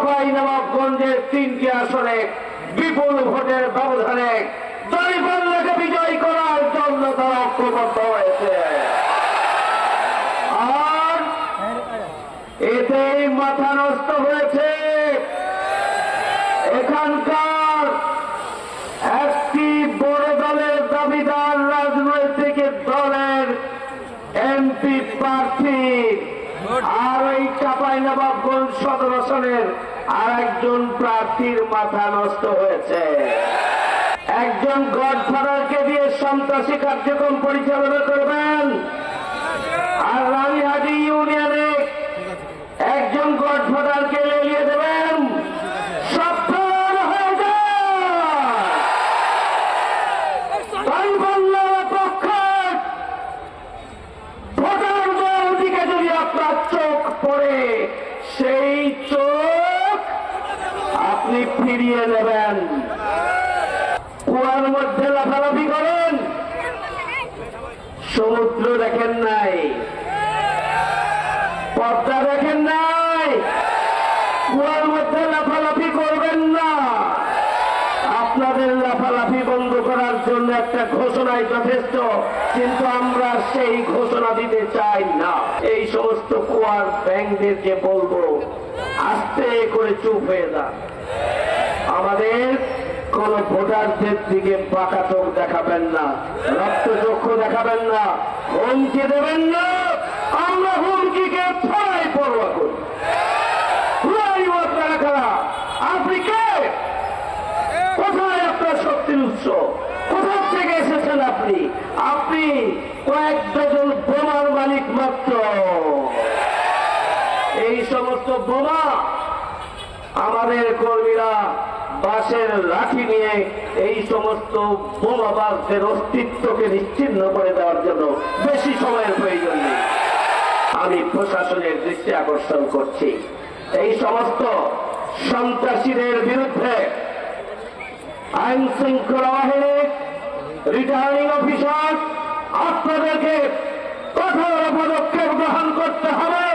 চাঁপাইনবাবগঞ্জের 3টি আসনে বিপুল ভোটের ব্যবধানে দাঁড়িপাল্লাকে বিজয় করার জন্য তারা ঐক্যবদ্ধ হয়েছে। আর এতেই মাথা নষ্ট হয়েছে এখানকার একটি বড় দলের দাবিদার রাজনৈতিক দলের এমপি প্রার্থী, আর ওই চাঁপাইনবাবগঞ্জ সদর আসনের আর একজন প্রার্থীর মাথা নষ্ট হয়েছে। একজন গডফাদারকে দিয়ে সন্ত্রাসী কার্যক্রম পরিচালনা করবেন, আর রানীহাটি ইউনিয়নে একজন গডফাদারকে লেলিয়ে দেবেন। সাবধান হয়ে যান পক্ষে ভোটারদের দিকে যদি আপনার চোখ পড়ে, সেই চোখ আপনি ফিরিয়ে নেবেন। কুয়ার মধ্যে লাফালাফি করেন, সমুদ্র দেখেন নাই, পদ্মা দেখেন নাই, কুয়ার মধ্যে লাফালাফি করবেন না। আপনাদের লাফালাফি বন্ধ করার জন্য একটা ঘোষণাই যথেষ্ট, কিন্তু আমরা সেই ঘোষণা দিতে চাই না। এই সমস্ত কুয়ার ব্যাংকদেরকে বলবো, আস্তে করে চুপ হয়ে যান। আমাদের কোন ভোটারদের দিকে বাঁকা চোখ দেখাবেন না, রক্তচক্ষু দেখাবেন না, হুমকি দেবেন না। আমরা হুমকিকে ছড়াই পরোয়া করি। আপনারা খারাপ, আপনি কে? কোথায় আপনার শক্তির উৎস? কোথা থেকে এসেছেন আপনি? আপনি কয়েক ডজন বোমার মালিক মাত্র। এই সমস্ত বোমা আমাদের কর্মীরা বাঁশের লাঠি নিয়ে এই সমস্ত বোমাবাজদের অস্তিত্বকে নিশ্চিহ্ন করে দেওয়ার জন্য বেশি সময়ের প্রয়োজন নেই। আমি প্রশাসনের দৃষ্টি আকর্ষণ করছি, এই সমস্ত সন্ত্রাসীদের বিরুদ্ধে আইন শৃঙ্খলা বাহিনী, রিটার্নিং অফিসার, আপনাদেরকে কঠোর পদক্ষেপ গ্রহণ করতে হবে।